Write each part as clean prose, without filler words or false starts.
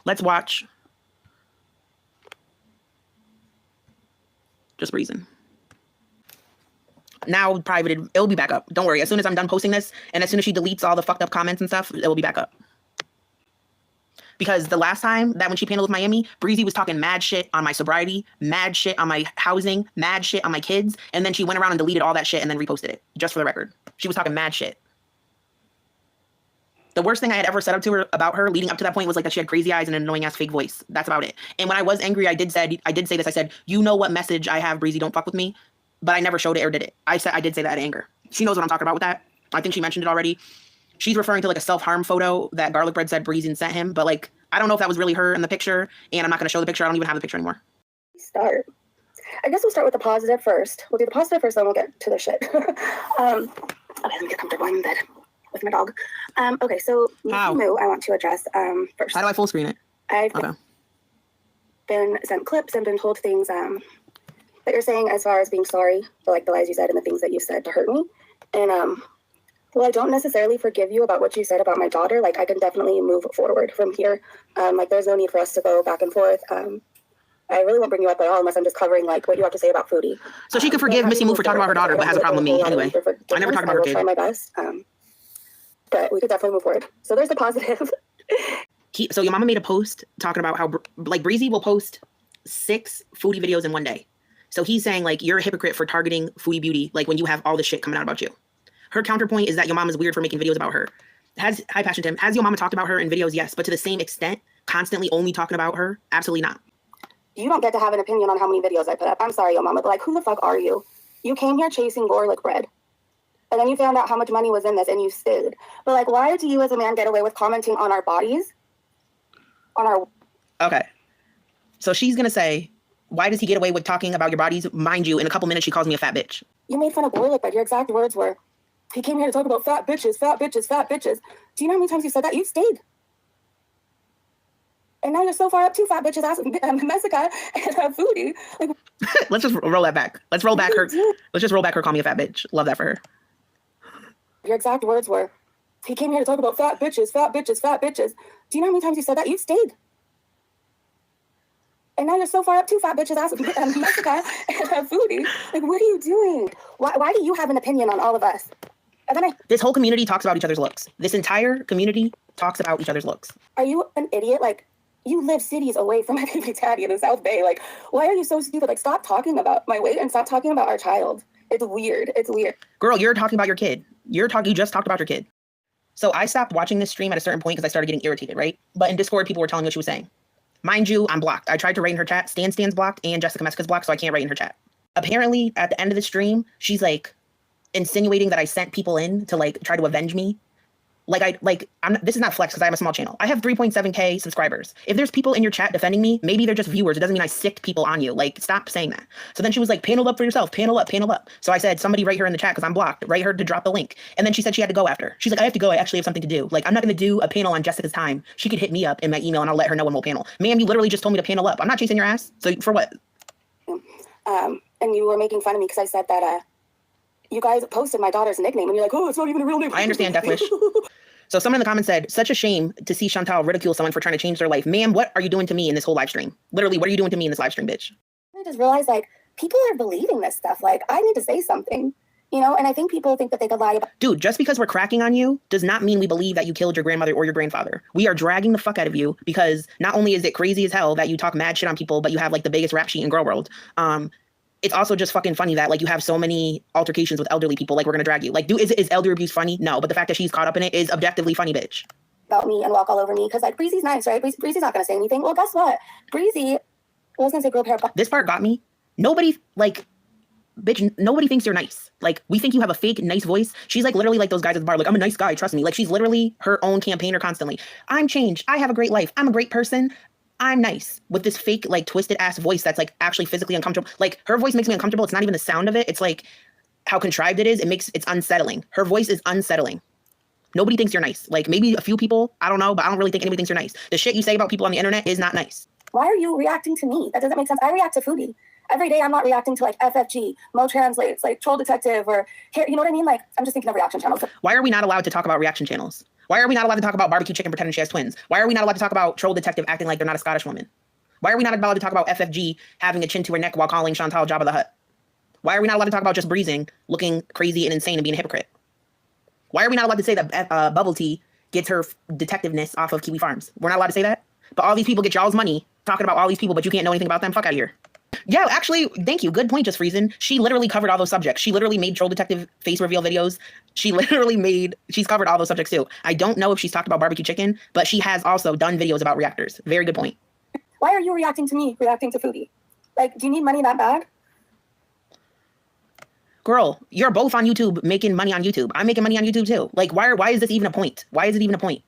Let's watch. Just Breezy. Now privated, it'll be back up. Don't worry. As soon as I'm done posting this, and as soon as she deletes all the fucked up comments and stuff, it will be back up. Because the last time that when she paneled with Miami, Breezy was talking mad shit on my sobriety, mad shit on my housing, mad shit on my kids, and then she went around and deleted all that shit and then reposted it. Just for the record. She was talking mad shit. The worst thing I had ever said up to her about her leading up to that point was like that she had crazy eyes and an annoying ass fake voice. That's about it. And when I was angry, I did say this. I said, you know what message I have, Breezy, don't fuck with me. But I never showed it or did it. I did say that out of anger. She knows what I'm talking about with that. I think she mentioned it already. She's referring to like a self-harm photo that Garlic Bread said Breezy sent him. But like, I don't know if that was really her in the picture. And I'm not going to show the picture. I don't even have the picture anymore. Start. I guess we'll start with the positive first. We'll do the positive first, then we'll get to the shit. Okay, let me get comfortable. I'm in bed with my dog. Okay, so I want to address first. How do I full screen it? I've been sent clips and been told things that you're saying as far as being sorry for like the lies you said and the things that you said to hurt me. And well, I don't necessarily forgive you about what you said about my daughter. Like I can definitely move forward from here. Like there's no need for us to go back and forth. I really won't bring you up at all unless I'm just covering like what you have to say about Foodie. So she could forgive Missy Moo for talking about her daughter, but has a problem with me anyway. I never talked about her kid. I will try my best. But we could definitely move forward. So there's the positive. So your mama made a post talking about how like Breezy will post 6 foodie videos in one day. So he's saying like you're a hypocrite for targeting Foodie Beauty, like when you have all this shit coming out about you. Her counterpoint is that your mom is weird for making videos about her. Has your mama talked about her in videos? Yes, but to the same extent, constantly only talking about her? Absolutely not. You don't get to have an opinion on how many videos I put up. I'm sorry, your mama, but like who the fuck are you? You came here chasing garlic bread. And then you found out how much money was in this and you stayed. But like, why do you as a man get away with commenting on our bodies? Okay. So she's going to say, why does he get away with talking about your bodies? Mind you, in a couple minutes, she calls me a fat bitch. You made fun of garlic bread. Your exact words were, he came here to talk about fat bitches, fat bitches, fat bitches. Do you know how many times you said that? You stayed. And now you're so far up to fat bitches asking Messica and Foodie. Like, let's just roll that back. Let's roll back her. Let's just roll back her call me a fat bitch. Love that for her. Your exact words were, he came here to talk about fat bitches, fat bitches, fat bitches. Do you know how many times you said that? You stayed. And now you're so far up to fat bitches asking Messica and Foodie. Like, what are you doing? Why do you have an opinion on all of us? And then this whole community talks about each other's looks. This entire community talks about each other's looks. Are you an idiot? Like, you live cities away from my baby daddy in the South Bay. Like, why are you so stupid? Like, stop talking about my weight and stop talking about our child. It's weird. It's weird. Girl, you're talking about your kid. You just talked about your kid. So I stopped watching this stream at a certain point because I started getting irritated, right? But in Discord, people were telling me what she was saying. Mind you, I'm blocked. I tried to write in her chat. Stan's blocked and Jessica Messica's blocked, so I can't write in her chat. Apparently, at the end of the stream, she's like insinuating that I sent people in to like try to avenge me. This is not flex because I have a small channel. I have 3.7K subscribers. If there's people in your chat defending me, maybe they're just viewers. It doesn't mean I sicked people on you. Like, stop saying that. So then she was like, panel up for yourself, panel up, panel up. So I said, somebody write her in the chat because I'm blocked. Write her to drop the link. And then she said she had to go after. She's like, I have to go. I actually have something to do. Like, I'm not going to do a panel on Jessica's time. She could hit me up in my email and I'll let her know when we'll panel. Ma'am, you literally just told me to panel up. I'm not chasing your ass. So for what? And you were making fun of me because I said that you guys posted my daughter's nickname and you're like, oh, it's not even a real name. I understand, Death Wish. So someone in the comments said, such a shame to see Chantal ridicule someone for trying to change their life. Ma'am, what are you doing to me in this whole live stream? Literally, what are you doing to me in this live stream, bitch? I just realized, like, people are believing this stuff. Like, I need to say something, you know? And I think people think that they could lie about... Dude, just because we're cracking on you does not mean we believe that you killed your grandmother or your grandfather. We are dragging the fuck out of you because not only is it crazy as hell that you talk mad shit on people, but you have, like, the biggest rap sheet in girl world. It's also just fucking funny that like you have so many altercations with elderly people. Like we're gonna drag you. Like, is elder abuse funny? No, but the fact that she's caught up in it is objectively funny, bitch. About me and walk all over me because like Breezy's nice, right? Breezy's not gonna say anything. Well, guess what? Breezy, I was gonna say girl pair. This part got me. Nobody like, bitch. Nobody thinks you're nice. Like we think you have a fake nice voice. She's like literally like those guys at the bar. Like I'm a nice guy, trust me. Like she's literally her own campaigner constantly. I'm changed. I have a great life. I'm a great person. I'm nice with this fake, like twisted ass voice that's like actually physically uncomfortable. Like her voice makes me uncomfortable. It's not even the sound of it. It's like how contrived it is. It's unsettling. Her voice is unsettling. Nobody thinks you're nice. Like maybe a few people, I don't know, but I don't really think anybody thinks you're nice. The shit you say about people on the internet is not nice. Why are you reacting to me? That doesn't make sense. I react to Foodie. Every day I'm not reacting to like FFG, Mo Translates, like Troll Detective or, you know what I mean? Like I'm just thinking of reaction channels. Why are we not allowed to talk about reaction channels? Why are we not allowed to talk about barbecue chicken pretending she has twins? Why are we not allowed to talk about troll detective acting like they're not a Scottish woman? Why are we not allowed to talk about FFG having a chin to her neck while calling Chantal Jabba the Hutt? Why are we not allowed to talk about just breezing, looking crazy and insane and being a hypocrite? Why are we not allowed to say that Bubble Tea gets her detectiveness off of Kiwi Farms? We're not allowed to say that? But all these people get y'all's money talking about all these people, but you can't know anything about them? Fuck out of here. Yeah, actually, thank you. Good point, Just Friesen. She literally covered all those subjects. She literally made troll detective face reveal videos. She's covered all those subjects too. I don't know if she's talked about barbecue chicken, but she has also done videos about reactors. Very good point. Why are you reacting to me, reacting to Foodie? Like, do you need money that bad? Girl, you're both on YouTube making money on YouTube. I'm making money on YouTube too. Like, why is this even a point? Why is it even a point?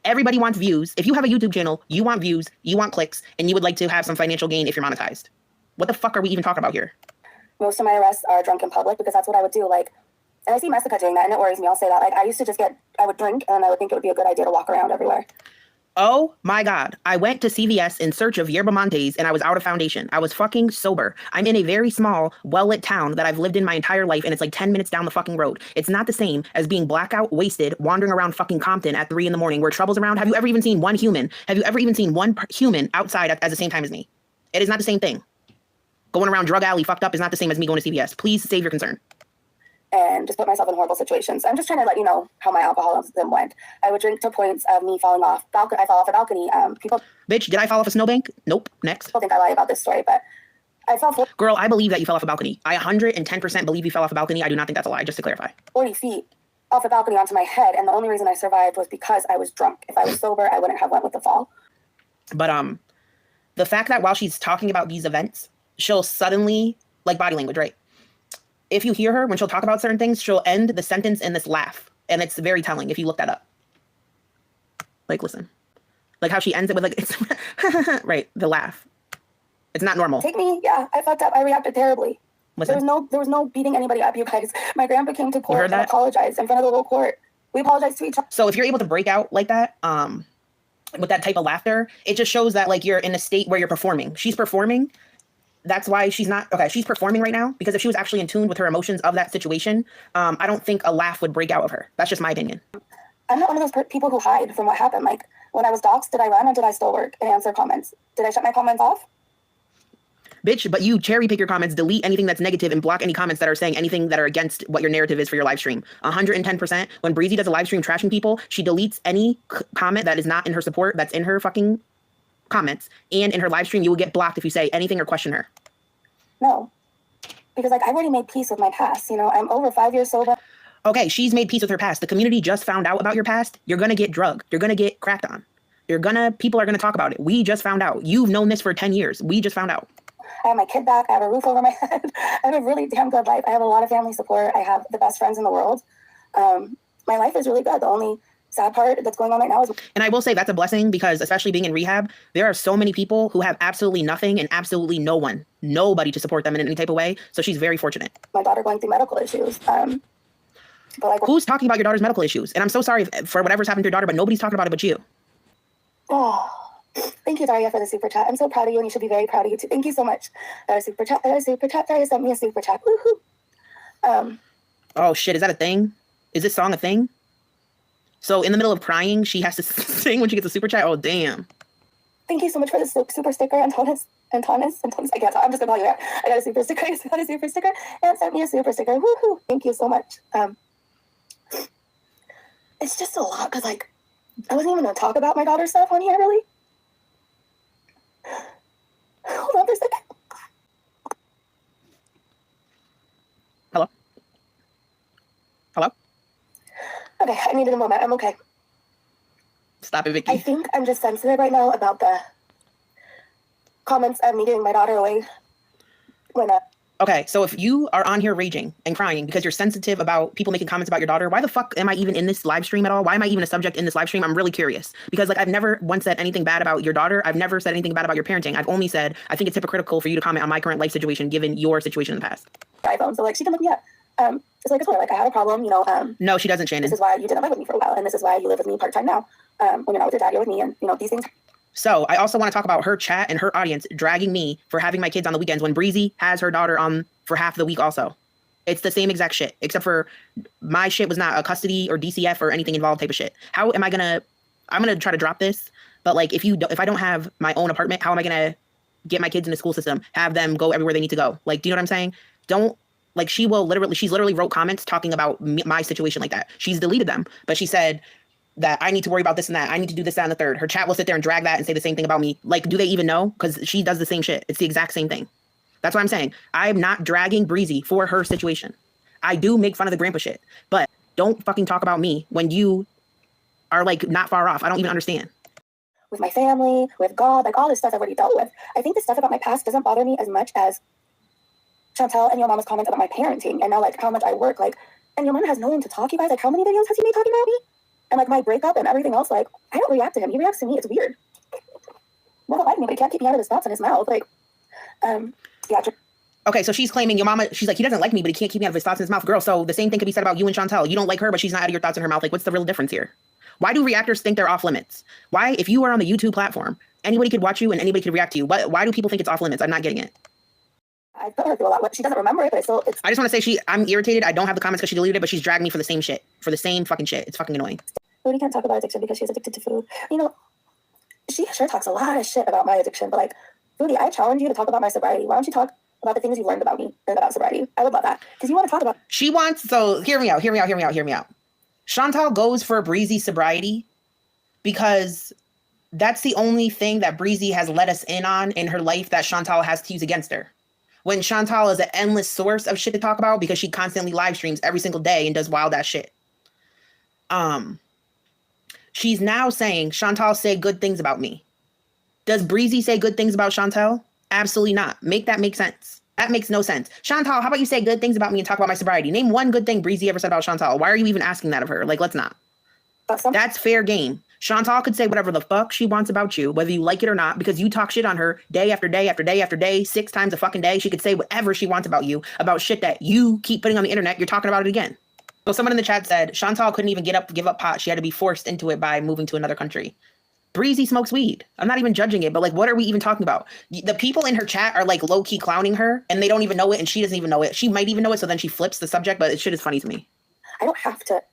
Everybody wants views. If you have a YouTube channel, you want views, you want clicks, and you would like to have some financial gain if you're monetized. What the fuck are we even talking about here? Most of my arrests are drunk in public because that's what I would do. Like, and I see Messica doing that, and it worries me. I'll say that. Like, I used to I would drink, and I would think it would be a good idea to walk around everywhere. Oh my God. I went to CVS in search of yerba mates and I was out of foundation. I was fucking sober. I'm in a very small, well-lit town that I've lived in my entire life, and it's like 10 minutes down the fucking road. It's not the same as being blackout, wasted, wandering around fucking Compton at 3 a.m. where trouble's around. Have you ever even seen one human? Have you ever even seen one human outside at the same time as me? It is not the same thing. Going around drug alley fucked up is not the same as me going to CVS. Please save your concern. And just put myself in horrible situations. I'm just trying to let you know how my alcoholism went. I would drink to points of me falling off. I fell off a balcony. People. Bitch, did I fall off a snowbank? Nope. Next. People think I lie about this story, but I fell. Girl, I believe that you fell off a balcony. I 110% believe you fell off a balcony. I do not think that's a lie, just to clarify. 40 feet off a balcony onto my head, and the only reason I survived was because I was drunk. If I was sober, I wouldn't have went with the fall. But the fact that while she's talking about these events, she'll suddenly, like body language, right? If you hear her, when she'll talk about certain things, she'll end the sentence in this laugh. And it's very telling if you look that up. Like, listen. Like how she ends it with like, it's right, the laugh. It's not normal. Take me, yeah, I fucked up. I reacted terribly. Listen. There was no beating anybody up, you guys. My grandpa came to court and apologized in front of the whole court. We apologized to each other. So if you're able to break out like that, with that type of laughter, it just shows that like you're in a state where you're performing. She's performing. That's why she's not, okay, she's performing right now, because if she was actually in tune with her emotions of that situation, I don't think a laugh would break out of her. That's just my opinion. I'm not one of those people who hide from what happened. Like, when I was doxxed, did I run or did I still work and answer comments? Did I shut my comments off? Bitch, but you cherry pick your comments, delete anything that's negative, and block any comments that are saying anything that are against what your narrative is for your live stream. 110%. When Breezy does a live stream trashing people, she deletes any comment that is not in her support, that's in her fucking comments, and in her live stream, you will get blocked if you say anything or question her. No, because like I already made peace with my past. You know, I'm over 5 years sober. Okay, she's made peace with her past. The community just found out about your past. You're gonna get drugged. You're gonna get cracked on. People are gonna talk about it. We just found out. You've known this for 10 years. We just found out. I have my kid back. I have a roof over my head. I have a really damn good life. I have a lot of family support. I have the best friends in the world. My life is really good. The only sad part that's going on right now is... And I will say that's a blessing, because especially being in rehab, there are so many people who have absolutely nothing and absolutely nobody to support them in any type of way. So she's very fortunate. My daughter going through medical issues. But like, who's talking about your daughter's medical issues? And I'm so sorry for whatever's happened to your daughter, but nobody's talking about it but you. Oh, thank you, Daria, for the super chat. I'm so proud of you, and you should be very proud of you too. Thank you so much. That was super chat. Daria sent me a super chat. Woohoo. Oh shit, is that a thing? Is this song a thing? So in the middle of crying, she has to sing when she gets a super chat? Oh, damn. Thank you so much for the super sticker, Antonis. I can't talk. I'm just going to call you out. I got a super sticker. And sent me a super sticker. Woohoo. Thank you so much. It's just a lot, because, like, I wasn't even going to talk about my daughter's stuff on here, really. Hold on for a second. Hello? Okay, I needed a moment. I'm okay. Stop it, Vicky. I think I'm just sensitive right now about the comments of me giving my daughter away. Okay, so if you are on here raging and crying because you're sensitive about people making comments about your daughter, why the fuck am I even in this live stream at all? Why am I even a subject in this live stream? I'm really curious. Because like I've never once said anything bad about your daughter. I've never said anything bad about your parenting. I've only said I think it's hypocritical for you to comment on my current life situation given your situation in the past. iPhone, so like she can look me up. It's like, like I had a problem, you know. No, she doesn't, Shannon. This is why you didn't live with me for a while, and this is why you live with me part-time now. When you're not with your dad, you're with me, and you know these things. So I also want to talk about her chat and her audience dragging me for having my kids on the weekends when Breezy has her daughter on for half the week also. It's the same exact shit, except for my shit was not a custody or DCF or anything involved type of shit. How am I gonna? I'm gonna try to drop this, but like if I don't have my own apartment, how am I gonna get my kids in the school system, have them go everywhere they need to go? Like, do you know what I'm saying? Don't like she's literally wrote comments talking about my situation like that. She's deleted them, but she said that I need to worry about this and that. I need to do this, that, and the third. Her chat will sit there and drag that and say the same thing about me. Like, do they even know? Because she does the same shit. It's the exact same thing. That's what I'm saying. I'm not dragging Breezy for her situation. I do make fun of the grandpa shit, but don't fucking talk about me when you are like not far off. I don't even understand. With my family, with God, like all this stuff I've already dealt with. I think the stuff about my past doesn't bother me as much as Chantel and your mama's comments about my parenting and now like how much I work. Like, and your mama has no one to talk to you guys. Like, how many videos has he made talking about me? And like my breakup and everything else. Like, I don't react to him. He reacts to me. It's weird. He doesn't like me, but he can't keep me out of his thoughts in his mouth. Like, yeah. Okay, so she's claiming your mama, she's like, he doesn't like me, but he can't keep me out of his thoughts in his mouth. Girl, so the same thing could be said about you and Chantel. You don't like her, but she's not out of your thoughts in her mouth. Like, what's the real difference here? Why do reactors think they're off limits? Why, if you are on the YouTube platform, anybody could watch you and anybody could react to you. Why do people think it's off limits? I'm not getting it. I put her through a lot. She doesn't remember it, but it's... I just want to say I'm irritated. I don't have the comments because she deleted it, but she's dragged me for the same shit. For the same fucking shit. It's fucking annoying. Foodie can't talk about addiction because she's addicted to food. You know, she sure talks a lot of shit about my addiction, but like, Foodie, I challenge you to talk about my sobriety. Why don't you talk about the things you learned about me and about sobriety? I would love that. Because you want to talk about... She wants... So, hear me out. Chantal goes for Breezy sobriety because that's the only thing that Breezy has let us in on in her life that Chantal has to use against her. When Chantal is an endless source of shit to talk about because she constantly live streams every single day and does wild ass shit. She's now saying Chantal say good things about me. Does Breezy say good things about Chantal? Absolutely not. Make that make sense. That makes no sense. Chantal, how about you say good things about me and talk about my sobriety? Name one good thing Breezy ever said about Chantal. Why are you even asking that of her? Like, let's not. That's fair game. Chantal could say whatever the fuck she wants about you, whether you like it or not, because you talk shit on her day after day after day after day, 6 times a fucking day. She could say whatever she wants about you, about shit that you keep putting on the internet. You're talking about it again. So someone in the chat said, Chantal couldn't even give up pot. She had to be forced into it by moving to another country. Breezy smokes weed. I'm not even judging it, but like, what are we even talking about? The people in her chat are like low-key clowning her and they don't even know it and she doesn't even know it. She might even know it, so then she flips the subject, but it shit is funny to me. I don't have to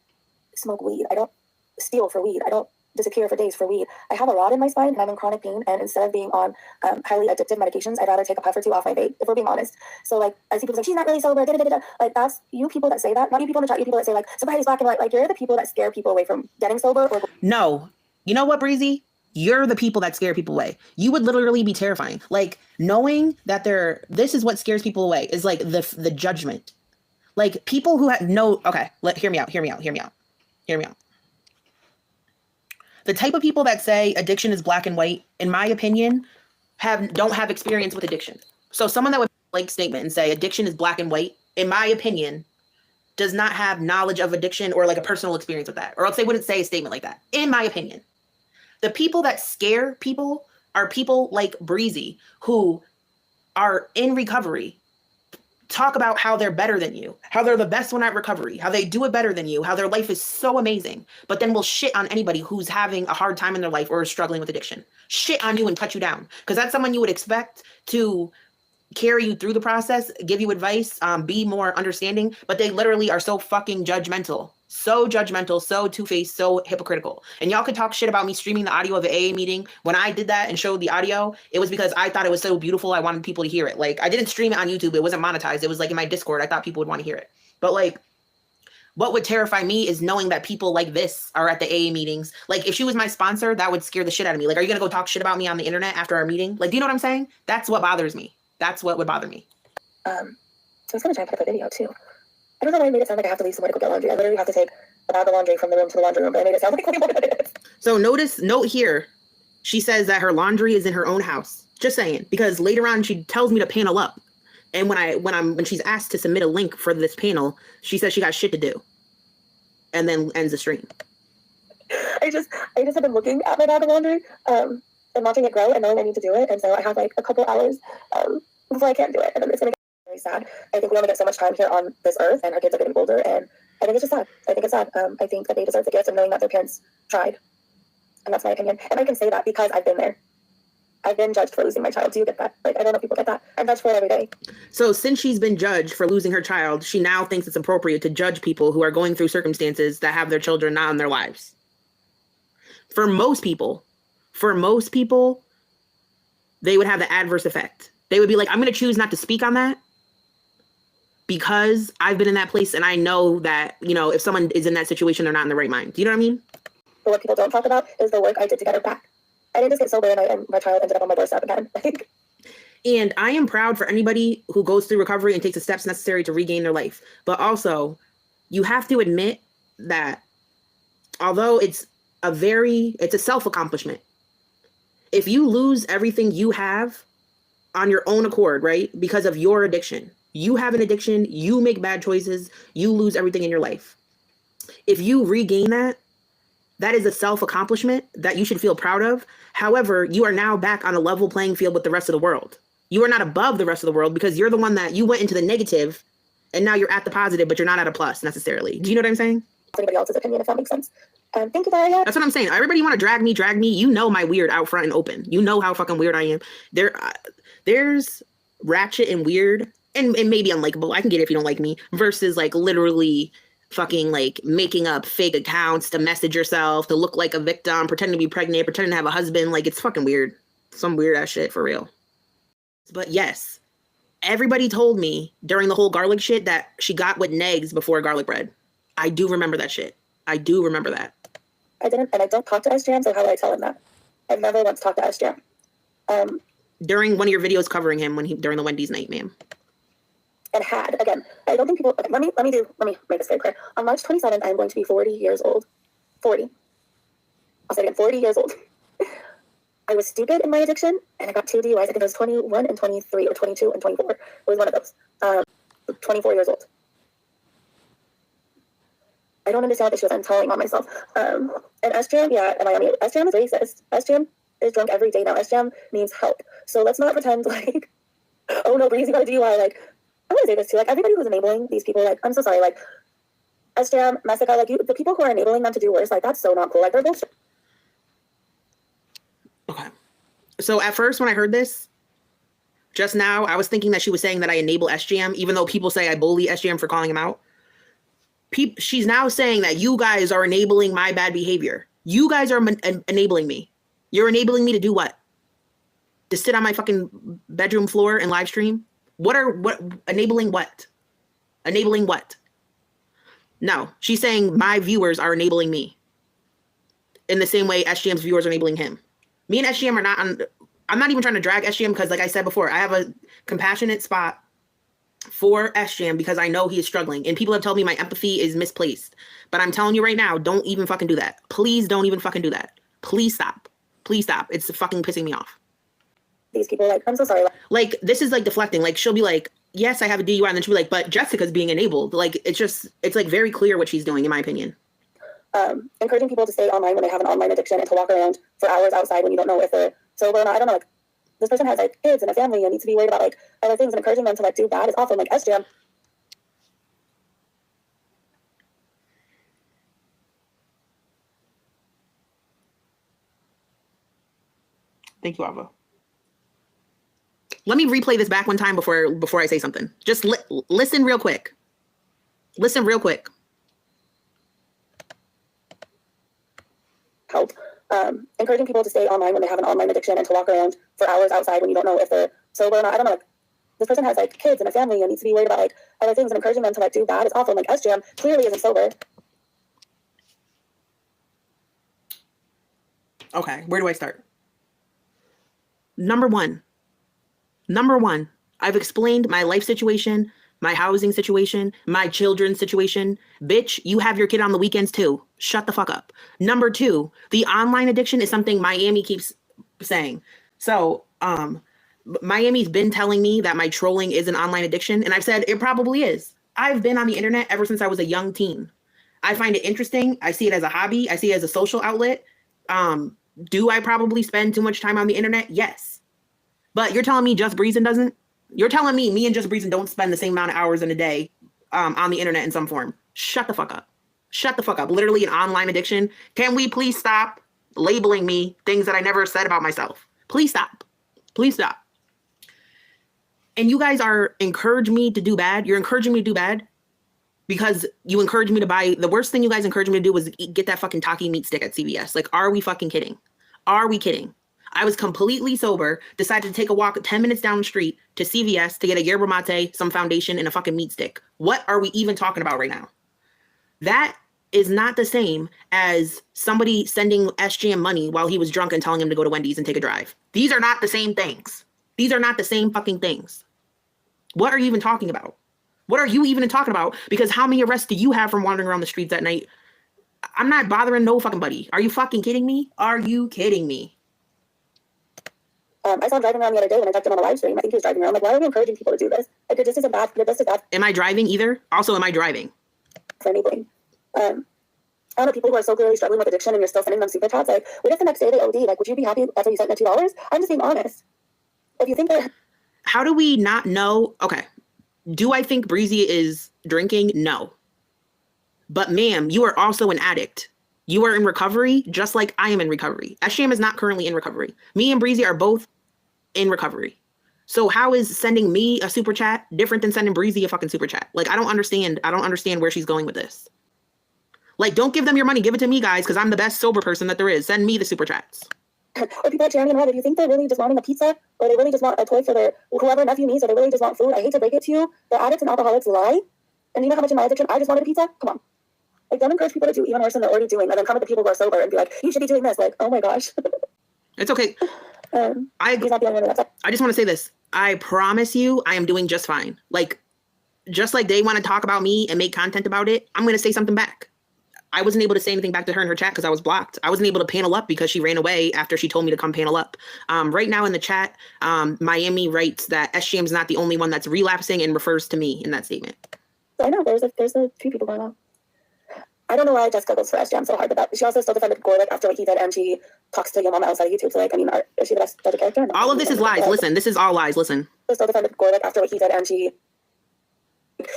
smoke weed. I don't steal for weed. I don't disappear for days for weed. I have a rod in my spine and I'm in chronic pain, and instead of being on highly addictive medications, I'd rather take a puff or two off my vape, if we're being honest. So like, I see people say she's not really sober, like, that's you people that say that, not you people in the chat, you people that say like sobriety's black and white. Like, you're the people that scare people away from getting sober. Or no, you know what, Breezy? You're the people that scare people away. You would literally be terrifying. Like, knowing that this is what scares people away is like the judgment. Like, people who have no, okay, hear me out. The type of people that say addiction is black and white, in my opinion, don't have experience with addiction. So someone that would make a statement and say addiction is black and white, in my opinion, does not have knowledge of addiction or like a personal experience with that. Or else they wouldn't say a statement like that, in my opinion. The people that scare people are people like Breezy, who are in recovery, talk about how they're better than you, how they're the best one at recovery, how they do it better than you, how their life is so amazing, but then will shit on anybody who's having a hard time in their life or is struggling with addiction. Shit on you and cut you down. Because that's someone you would expect to carry you through the process, give you advice, be more understanding, but they literally are so fucking judgmental. So judgmental, so two-faced, so hypocritical. And y'all could talk shit about me streaming the audio of the AA meeting. When I did that and showed the audio, it was because I thought it was so beautiful. I wanted people to hear it. Like, I didn't stream it on YouTube. It wasn't monetized. It was like in my Discord. I thought people would want to hear it. But like, what would terrify me is knowing that people like this are at the AA meetings. Like, if she was my sponsor, that would scare the shit out of me. Like, are you going to go talk shit about me on the internet after our meeting? Like, do you know what I'm saying? That's what bothers me. That's what would bother me. So I was going to try and put up a video too. I don't know why I made it sound like I have to leave somewhere to go get laundry. I literally have to take a bag of laundry from the room to the laundry room, but I made it sound like it is. So note here, she says that her laundry is in her own house. Just saying, because later on she tells me to panel up. And when she's asked to submit a link for this panel, she says she got shit to do. And then ends the stream. I just have been looking at my bag of laundry, and watching it grow and knowing I need to do it. And so I have like a couple hours before I can't do it. And then it's going to get very sad. I think we only get so much time here on this earth, and our kids are getting older, and I think it's just sad. I think it's sad. I think that they deserve the gift of knowing that their parents tried. And that's my opinion. And I can say that because I've been there. I've been judged for losing my child. Do you get that? Like, I don't know if people get that. I'm judged for it every day. So since she's been judged for losing her child, she now thinks it's appropriate to judge people who are going through circumstances that have their children not in their lives. For most people, they would have the adverse effect. They would be like, I'm going to choose not to speak on that because I've been in that place and I know that, you know, if someone is in that situation, they're not in the right mind. Do you know what I mean? But what people don't talk about is the work I did to get her back. I didn't just get sober and my child ended up on my doorstep again. And I am proud for anybody who goes through recovery and takes the steps necessary to regain their life. But also, you have to admit that although it's a self-accomplishment. If you lose everything you have on your own accord, right? Because of your addiction, you have an addiction, you make bad choices, you lose everything in your life. If you regain that, that is a self-accomplishment that you should feel proud of. However, you are now back on a level playing field with the rest of the world. You are not above the rest of the world because you're the one that you went into the negative and now you're at the positive, but you're not at a plus necessarily. Do you know what I'm saying? Anybody else's opinion, if that makes sense. Thank you, Daria. That's what I'm saying. Everybody want to drag me. You know my weird out front and open. You know how fucking weird I am. There's ratchet and weird and maybe unlikable. I can get it if you don't like me versus like literally fucking like making up fake accounts to message yourself, to look like a victim, pretending to be pregnant, pretending to have a husband. Like, it's fucking weird. Some weird ass shit for real. But yes, everybody told me during the whole garlic shit that she got with negs before garlic bread. I do remember that shit. I do remember that. I didn't, and I don't talk to SJM, so how would I tell him that? I've never once talked to SJM. During one of your videos covering him during the Wendy's night, ma'am. And again, I don't think people, okay, let me make this very clear. On March 27th, I'm going to be 40 years old. 40. I'll say it again, 40 years old. I was stupid in my addiction, and I got 2 DUIs. I think I was 21 and 23, or 22 and 24. It was one of those. 24 years old. I don't understand what this was. I'm telling on myself. And SJM, yeah, SJM is racist. SJM is drunk every day now. SJM needs help. So let's not pretend like, oh no, Breezy got a DUI. Like, I want to say this too. Like, everybody who's enabling these people, like, I'm so sorry. Like, SJM, Messica, like, the people who are enabling them to do worse, like, that's so not cool. Like, they're bullshit. Okay. So at first, when I heard this, just now, I was thinking that she was saying that I enable SJM, even though people say I bully SJM for calling him out. She's now saying that you guys are enabling my bad behavior. You guys are enabling me. You're enabling me to do what? To sit on my fucking bedroom floor and live stream? Enabling what? Enabling what? No, she's saying my viewers are enabling me. In the same way SGM's viewers are enabling him. Me and SGM are not on, I'm not even trying to drag SGM because like I said before, I have a compassionate spot for SGM because I know he is struggling and people have told me my empathy is misplaced. But I'm telling you right now, don't even fucking do that. Please don't even fucking do that. Please stop. Please stop. It's fucking pissing me off. These people, like, I'm so sorry. Like, this is like deflecting. Like, she'll be like, yes, I have a DUI. And then she'll be like, but Jessica's being enabled. Like, it's like very clear what she's doing, in my opinion. Encouraging people to stay online when they have an online addiction and to walk around for hours outside when you don't know if they're sober or not. I don't know, like, this person has, like, kids and a family and needs to be worried about, like, other things, and encouraging them to, like, do bad is awful. Like, SJM. Thank you, Ava. Let me replay this back one time before I say something. Just listen real quick. Listen real quick. Help. Encouraging people to stay online when they have an online addiction and to walk around for hours outside when you don't know if they're sober or not. I don't know, like, this person has, like, kids and a family and needs to be worried about, like, other things, and encouraging them to, like, do bad is awful. Like, SJM clearly isn't sober. Okay, where do I start? Number one, I've explained my life situation, my housing situation, my children's situation. Bitch, you have your kid on the weekends too. Shut the fuck up. Number two, the online addiction is something Miami keeps saying. So, Miami's been telling me that my trolling is an online addiction, and I've said it probably is. I've been on the internet ever since I was a young teen. I find it interesting. I see it as a hobby. I see it as a social outlet. Do I probably spend too much time on the internet? Yes. But you're telling me Just Breezin doesn't? You're telling me and Just Breezin don't spend the same amount of hours in a day on the internet in some form. Shut the fuck up. Shut the fuck up. Literally an online addiction. Can we please stop labeling me things that I never said about myself? Please stop. Please stop. And you guys are encouraging me to do bad. You're encouraging me to do bad because you encourage me to buy. The worst thing you guys encouraged me to do was get that fucking Taki meat stick at CVS. Like, are we fucking kidding? Are we kidding? I was completely sober, decided to take a walk 10 minutes down the street to CVS to get a yerba mate, some foundation, and a fucking meat stick. What are we even talking about right now? That is not the same as somebody sending SGM money while he was drunk and telling him to go to Wendy's and take a drive. These are not the same things. These are not the same fucking things. What are you even talking about? What are you even talking about? Because how many arrests do you have from wandering around the streets at night? I'm not bothering no fucking buddy. Are you fucking kidding me? Are you kidding me? I saw him driving around the other day when I checked him on a live stream. I think he was driving around. Like, why are we encouraging people to do this? Like, it just isn't bad. It just is bad. Am I driving either? Also, am I driving? For anything. I don't know, people who are so clearly struggling with addiction and you're still sending them super chats. Like, what if the next day they OD? Like, would you be happy after you sent them $2? I'm just being honest. If you think that... How do we not know? Okay. Do I think Breezy is drinking? No. But ma'am, you are also an addict. You are in recovery, just like I am in recovery. SGM is not currently in recovery. Me and Breezy are both in recovery. So how is sending me a super chat different than sending Breezy a fucking super chat? Like, I don't understand where she's going with this. Like, don't give them your money. Give it to me, guys, because I'm the best sober person that there is. Send me the super chats. Or people at Jeremy and Rehab, do you think they're really just wanting a pizza? Or they really just want a toy for their whoever nephew needs? Or they really just want food? I hate to break it to you. The addicts and alcoholics lie. And you know how much in my addiction I just wanted a pizza? Come on. Like, don't encourage people to do even worse than they're already doing, and then come at the people who are sober and be like, you should be doing this. Like, oh my gosh. It's okay. He's not the only one that's... I just want to say this. I promise you I am doing just fine. Like, just like they want to talk about me and make content about it, I'm going to say something back. I wasn't able to say anything back to her in her chat because I was blocked. I wasn't able to panel up because she ran away after she told me to come panel up. Right now in the chat, Miami writes that SGM is not the only one that's relapsing and refers to me in that statement. I know there's a few people going on. I don't know why Jessica goes for SGM so hard, but she also still defended Gorl after what he did, and she talks to your mama outside of YouTube. So, like, I mean, is she the best judge of character? No. All of this is lies. Listen, this is all lies. Listen. She still defended Gorl after what he did, and she...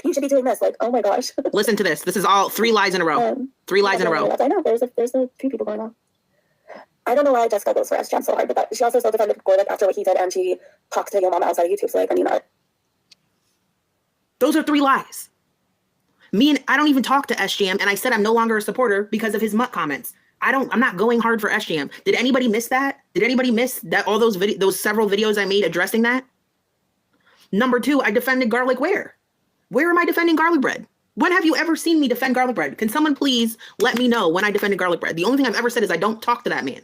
You should be doing this. Like, oh my gosh. Listen to this. This is all 3 lies in a row. 3 lies in a row. I know there's a few people going on. I don't know why Jessica goes for SGM so hard, but she also still defended Gorl after what he did, and she talks to your mama outside of YouTube. So, like, I mean, those are 3 lies. I don't even talk to SGM, and I said I'm no longer a supporter because of his mutt comments. I'm not going hard for SGM. Did anybody miss that? Did anybody miss that? All those several videos I made addressing that? Number 2, I defended garlic where? Where am I defending garlic bread? When have you ever seen me defend garlic bread? Can someone please let me know when I defended garlic bread? The only thing I've ever said is I don't talk to that man.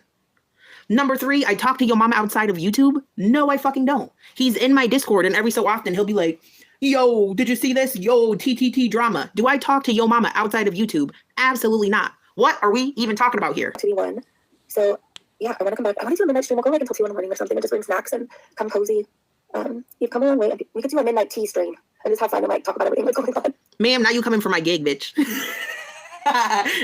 Number 3, I talk to your mama outside of YouTube. No, I fucking don't. He's in my Discord, and every so often he'll be like, yo, did you see this? Yo, TTT drama. Do I talk to yo mama outside of YouTube? Absolutely not. What are we even talking about here? 2v1. So, yeah, I want to come back. I want to do a midnight stream. We'll go like until 2 in the morning or something and just bring snacks and come cozy. You've come a long way. We could do a midnight tea stream and just have fun and like talk about everything that's going on. Ma'am, now you coming for my gig, bitch.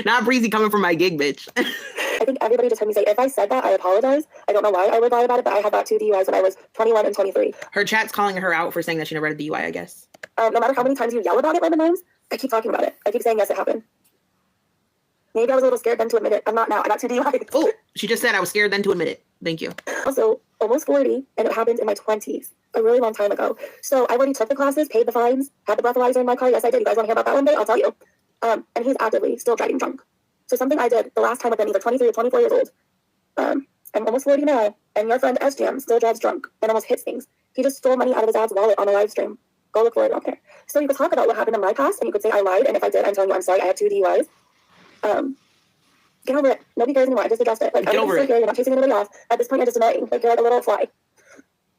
Not Breezy coming for my gig, bitch. I think everybody just heard me say, if I said that, I apologize. I don't know why I would lie about it, but I had that 2 DUIs when I was 21 and 23. Her chat's calling her out for saying that she never had a DUI, I guess. No matter how many times you yell about it, Lemon Names, I keep talking about it. I keep saying, yes, it happened. Maybe I was a little scared then to admit it. I'm not now. I got 2 DUIs. Oh, she just said I was scared then to admit it. Thank you. Also, almost 40, and it happened in my 20s, a really long time ago. So I already took the classes, paid the fines, had the breathalyzer in my car. Yes, I did. You guys want to hear about that one day? I'll tell you. And he's actively still driving drunk. So something I did the last time with him, either 23 or 24 years old. I'm almost 40 now, and your friend SGM still drives drunk and almost hits things. He just stole money out of his dad's wallet on a live stream. Go look for it out there. So you could talk about what happened in my past, and you could say I lied, and if I did, I'm telling you I'm sorry. I had 2 DUIs. Get over it. Nobody cares anymore. I just addressed it. Like, I'm still here. You're not chasing anybody off. At this point, you're just annoying. Like, you're like a little fly.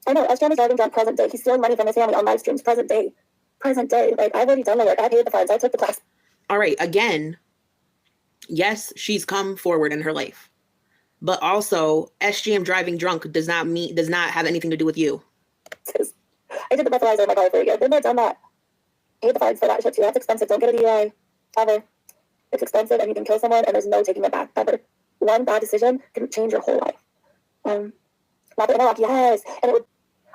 I know. SGM is driving drunk present day. He's stealing money from his family on live streams. Present day. Present day. Like, I've already done the work. I paid the fines. I took the class. All right. Again, yes, she's come forward in her life. But also, SGM driving drunk does not have anything to do with you. I did the breathalyzer in my car for a year. Been there, done that. Paid the fines for that shit too. That's expensive. Don't get a DUI. Ever. It's expensive and you can kill someone and there's no taking it back ever. One bad decision can change your whole life. Not that like, yes. And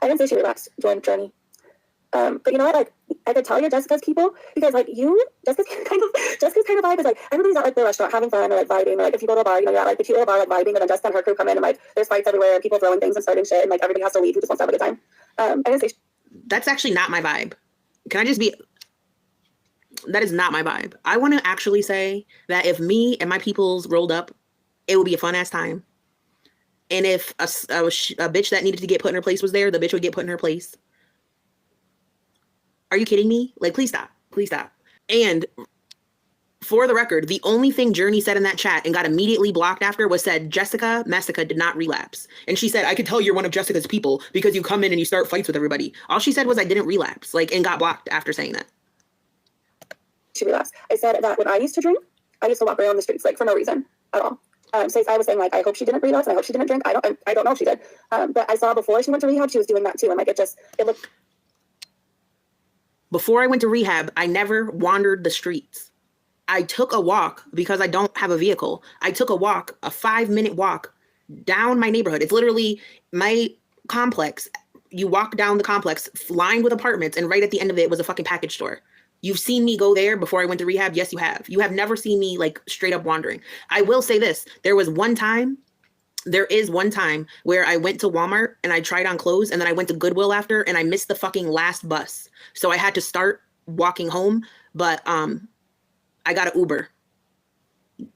I didn't say she relapsed during the journey. But you know what? Like, I could tell you're Jessica's people because, like, Jessica's kind of vibe is like everybody's at like the restaurant having fun or like vibing, or like if you go to a bar, you know, you're at like the cute little bar like vibing, and then Jessica and her crew come in and like there's fights everywhere and people throwing things and starting shit, and like everybody has to leave who just wants to have a good time. I didn't say that's actually not my vibe. Can I just be? That is not my vibe. I want to actually say that if me and my peoples rolled up, it would be a fun ass time. And if a bitch that needed to get put in her place was there, the bitch would get put in her place. Are you kidding me? Like, please stop. Please stop. And for the record, the only thing Journey said in that chat and got immediately blocked after was said, Jessica Messica did not relapse. And she said, I could tell you're one of Jessica's people because you come in and you start fights with everybody. All she said was I didn't relapse, like, and got blocked after saying that. She relapsed. I said that when I used to drink, I used to walk around the streets, like, for no reason at all. So I was saying, like, I hope she didn't relapse and I hope she didn't drink. I don't know if she did. But I saw before she went to rehab, she was doing that too. And like, it looked. Before I went to rehab, I never wandered the streets. I took a walk because I don't have a vehicle. I took a walk, a 5-minute walk down my neighborhood. It's literally my complex. You walk down the complex lined with apartments, and right at the end of it was a fucking package store. You've seen me go there before I went to rehab. Yes, you have. You have never seen me like straight up wandering. I will say this. There is one time where I went to Walmart and I tried on clothes, and then I went to Goodwill after, and I missed the fucking last bus. So I had to start walking home, but I got an Uber.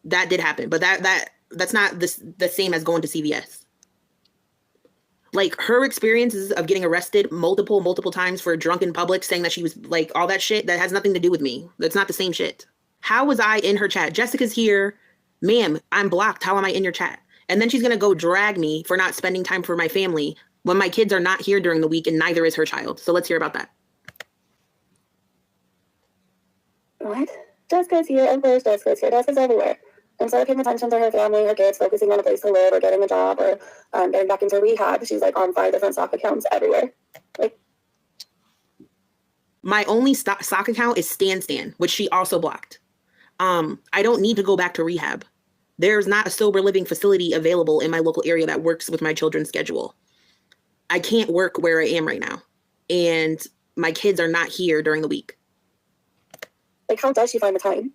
That did happen, but that's not the same as going to CVS. Like, her experiences of getting arrested multiple times for drunk in public, saying that she was like all that shit, that has nothing to do with me. That's not the same shit. How was I in her chat? Jessica's here. Ma'am, I'm blocked. How am I in your chat? And then she's going to go drag me for not spending time for my family when my kids are not here during the week and neither is her child. So let's hear about that. What? Jessica's here, of course Jessica's here. Jessica's everywhere. Instead of paying attention to her family, her kids, focusing on a place to live or getting a job or getting back into rehab, she's like on 5 different stock accounts everywhere. Like, my only stock account is Stan, which she also blocked. I don't need to go back to rehab. There's not a sober living facility available in my local area that works with my children's schedule. I can't work where I am right now. And my kids are not here during the week. Like, how does she find the time?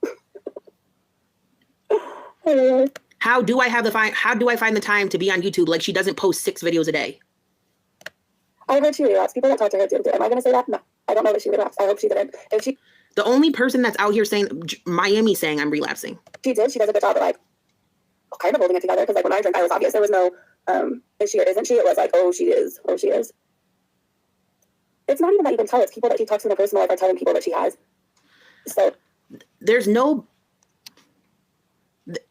How do I find the time to be on YouTube? Like, she doesn't post 6 videos a day. I heard she relapsed. People that talk to her did. Am I going to say that? No. I don't know that she relapsed. I hope she didn't. The only person that's out here saying, Miami saying I'm relapsing. She did. She does a good job of, like, kind of holding it together. Because, like, when I drink, I was obvious. There was no, is she or isn't she? It was like, oh, she is. Oh, she is. It's not even that you can tell. It's people that she talks to in her personal life are telling people that she has. So. There's no...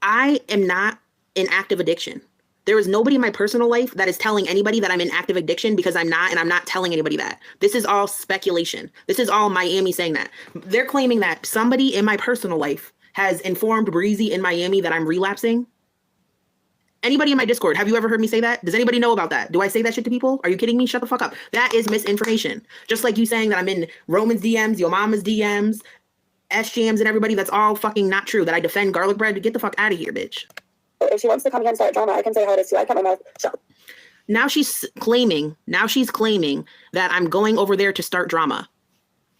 I am not in active addiction. There is nobody in my personal life that is telling anybody that I'm in active addiction, because I'm not, and I'm not telling anybody that. This is all speculation. This is all Miami saying that. They're claiming that somebody in my personal life has informed Breezy in Miami that I'm relapsing. Anybody in my Discord, have you ever heard me say that? Does anybody know about that? Do I say that shit to people? Are you kidding me? Shut the fuck up. That is misinformation. Just like you saying that I'm in Roman's DMs, your mama's DMs, SJMs and everybody. That's all fucking not true. That I defend garlic bread. To get the fuck out of here, bitch. If she wants to come here and start drama, I can say how it is too. I kept my mouth shut. Now she's claiming that I'm going over there to start drama.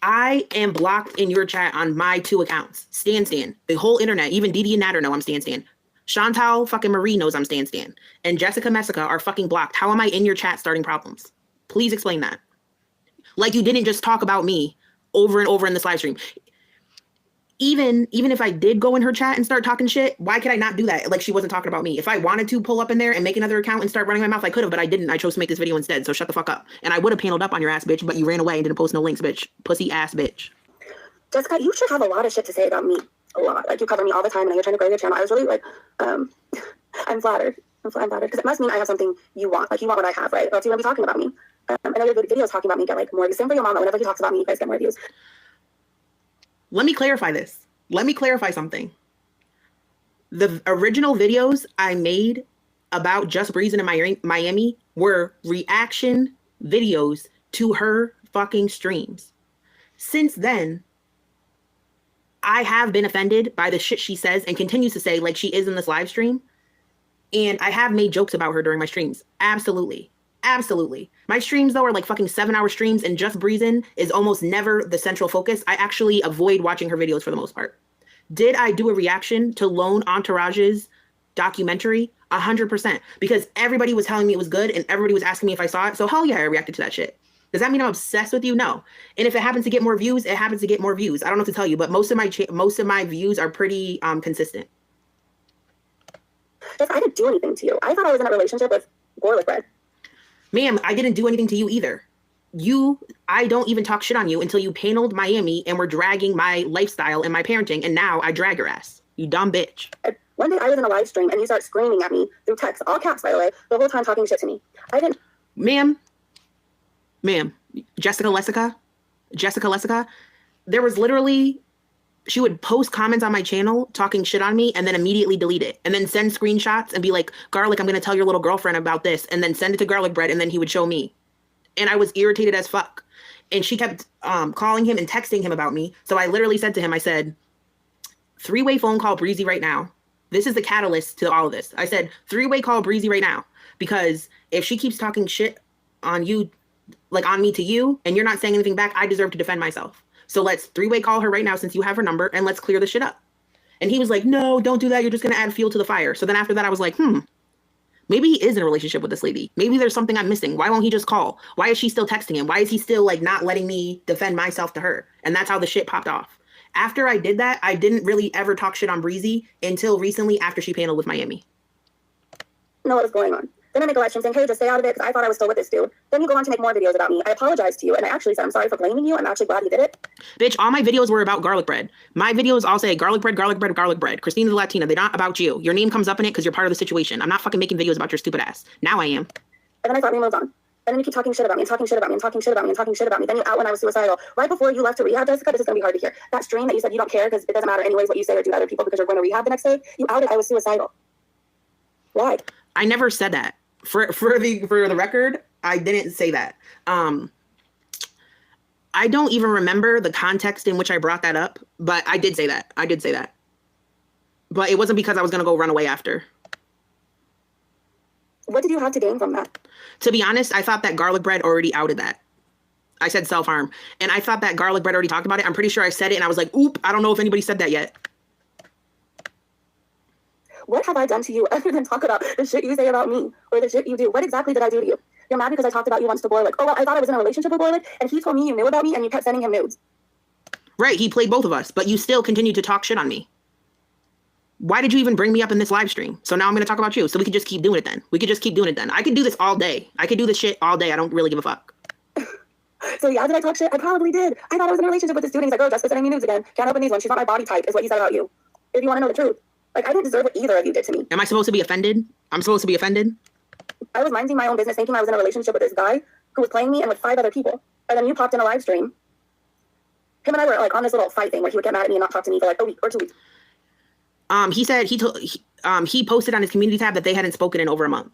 I am blocked in your chat on my 2 accounts. Stan. The whole internet, even Didi and Natter know I'm Stan. Chantal fucking Marie knows I'm Stan. And Jessica Messica are fucking blocked. How am I in your chat starting problems? Please explain that. Like, you didn't just talk about me over and over in this live stream. Even if I did go in her chat and start talking shit, why could I not do that? Like, she wasn't talking about me. If I wanted to pull up in there and make another account and start running my mouth, I could have, but I didn't. I chose to make this video instead, so shut the fuck up. And I would have paneled up on your ass, bitch, but you ran away and didn't post no links, bitch. Pussy ass bitch. Jessica, you should have a lot of shit to say about me. A lot. Like, you cover me all the time, and you're trying to grow your channel. I was really, like, I'm flattered. I'm flattered, because it must mean I have something you want. Like, you want what I have, right? Or else you wouldn't be talking about me. I know your videos talking about me get, like, more views. Same for your mom. Whenever he talks about me, you guys get more views. Let me clarify this. Let me clarify something. The original videos I made about Just Breezy in Miami were reaction videos to her fucking streams. Since then, I have been offended by the shit she says and continues to say, like she is in this live stream. And I have made jokes about her during my streams. Absolutely. Absolutely. My streams, though, are like fucking 7-hour streams, and just Breezin is almost never the central focus. I actually avoid watching her videos for the most part. Did I do a reaction to Lone Entourage's documentary? 100%. Because everybody was telling me it was good, and everybody was asking me if I saw it. So hell yeah, I reacted to that shit. Does that mean I'm obsessed with you? No. And if it happens to get more views, it happens to get more views. I don't know what to tell you, but most of my views are pretty consistent. I didn't do anything to you. I thought I was in a relationship with Gorl. Ma'am, I didn't do anything to you either. I don't even talk shit on you until you paneled Miami and were dragging my lifestyle and my parenting, and now I drag your ass. You dumb bitch. One day I was in a live stream and you start screaming at me through text, all caps by the way, the whole time talking shit to me. I didn't. Ma'am, Jessica Lessica, there was literally, she would post comments on my channel talking shit on me and then immediately delete it and then send screenshots and be like, Garlic, I'm going to tell your little girlfriend about this, and then send it to Garlic Bread, and then he would show me. And I was irritated as fuck. And she kept calling him and texting him about me. So I literally said to him, I said, 3-way phone call Breezy right now. This is the catalyst to all of this. I said, 3-way call Breezy right now. Because if she keeps talking shit on you, like on me to you, and you're not saying anything back, I deserve to defend myself. So let's 3-way call her right now since you have her number, and let's clear the shit up. And he was like, no, don't do that. You're just going to add fuel to the fire. So then after that, I was like, maybe he is in a relationship with this lady. Maybe there's something I'm missing. Why won't he just call? Why is she still texting him? Why is he still like not letting me defend myself to her? And that's how the shit popped off. After I did that, I didn't really ever talk shit on Breezy until recently after she paneled with Miami. Know what was going on. Then I make a live stream saying, hey, just stay out of it because I thought I was still with this dude. Then you go on to make more videos about me. I apologize to you, and I actually said I'm sorry for blaming you. I'm actually glad you did it. Bitch, all my videos were about garlic bread. My videos all say garlic bread, garlic bread, garlic bread. Christina the Latina. They're not about you. Your name comes up in it because you're part of the situation. I'm not fucking making videos about your stupid ass. Now I am. And then I thought we moved on. And then you keep talking shit about me and talking shit about me and talking shit about me and talking shit about me. Then you out when I was suicidal. Right before you left to rehab, Jessica, this is going to be hard to hear. That stream that you said you don't care because it doesn't matter anyways what you say or do to other people because you're going to rehab the next day. You outed I was suicidal. Why? I never said that. For the record, I didn't say that. I don't even remember the context in which I brought that up, but I did say that. But it wasn't because I was going to go run away after. What did you have to gain from that? To be honest, I thought that garlic bread already outed that. I said self-harm. And I thought that garlic bread already talked about it. I'm pretty sure I said it and I was like, oop, I don't know if anybody said that yet. What have I done to you other than talk about the shit you say about me or the shit you do? What exactly did I do to you? You're mad because I talked about you once to Gorl. Oh, well, I thought I was in a relationship with Gorl, and he told me you knew about me and you kept sending him nudes. Right, he played both of us, but you still continued to talk shit on me. Why did you even bring me up in this live stream? So now I'm going to talk about you. So we could just keep doing it then. I could do this all day. I could do this shit all day. I don't really give a fuck. So yeah, did I talk shit? I probably did. I thought I was in a relationship with this dude. And he's like, oh, Jessica sending me nudes again. Can't open these ones. She's not my body type, is what he said about you. If you want to know the truth. Like, I didn't deserve what either of you did to me. Am I supposed to be offended? I'm supposed to be offended? I was minding my own business thinking I was in a relationship with this guy who was playing me and with 5 other people. And then you popped in a live stream. Him and I were like on this little fight thing where he would get mad at me and not talk to me for like a week or 2 weeks. He said he posted on his community tab that they hadn't spoken in over a month.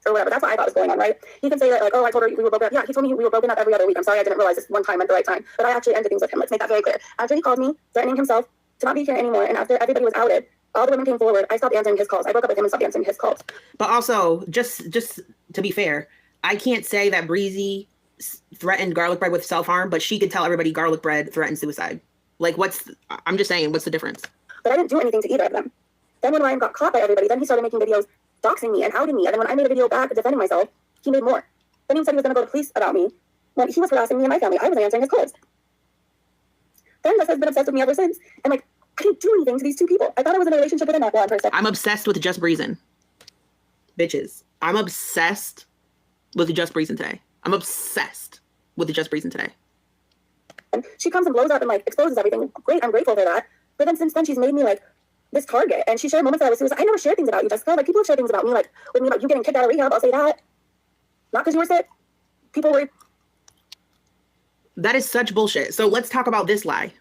Or whatever. That's what I thought was going on, right? He can say that, like, oh, I told her we were broken up. Yeah, he told me we were broken up every other week. I'm sorry I didn't realize this one time at the right time. But I actually ended things with him. Let's make that very clear. After he called me, threatening himself to not be here anymore, and after everybody was outed, all the women came forward. I stopped answering his calls. I broke up with him and stopped answering his calls. But also, just to be fair, I can't say that Breezy threatened garlic bread with self-harm, but she could tell everybody garlic bread threatened suicide. Like, I'm just saying, what's the difference? But I didn't do anything to either of them. Then when Ryan got caught by everybody, then he started making videos doxing me and outing me. And then when I made a video back defending myself, he made more. Then he said he was going to go to police about me when he was harassing me and my family. I wasn't answering his calls. Then this has been obsessed with me ever since. And like, I didn't do anything to these 2 people. I thought I was in a relationship with a MacLeod person. I'm obsessed with Just Breezin. Bitches. I'm obsessed with Just Breezin today. I'm obsessed with Just Breezin today. And she comes and blows up and like exposes everything. Great, I'm grateful for that. But then since then she's made me like this target. And she shared moments that I was suicide. I never shared things about you, Jessica. Like people have shared things about me, like with me, like you getting kicked out of rehab. I'll say that. Not because you were sick. People were. That is such bullshit. So let's talk about this lie.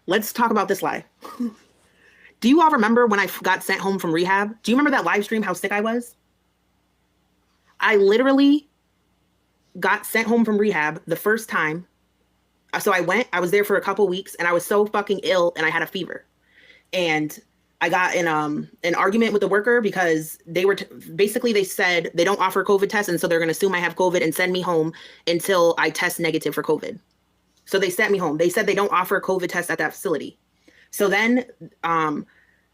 Do you all remember when I got sent home from rehab? Do you remember that live stream, how sick I was? I literally got sent home from rehab the first time. So I was there for a couple weeks and I was so fucking ill and I had a fever. And I got in an argument with the worker because they were basically they said they don't offer COVID tests, and so they're going to assume I have COVID and send me home until I test negative for COVID. So they sent me home. They said they don't offer a COVID test at that facility. So then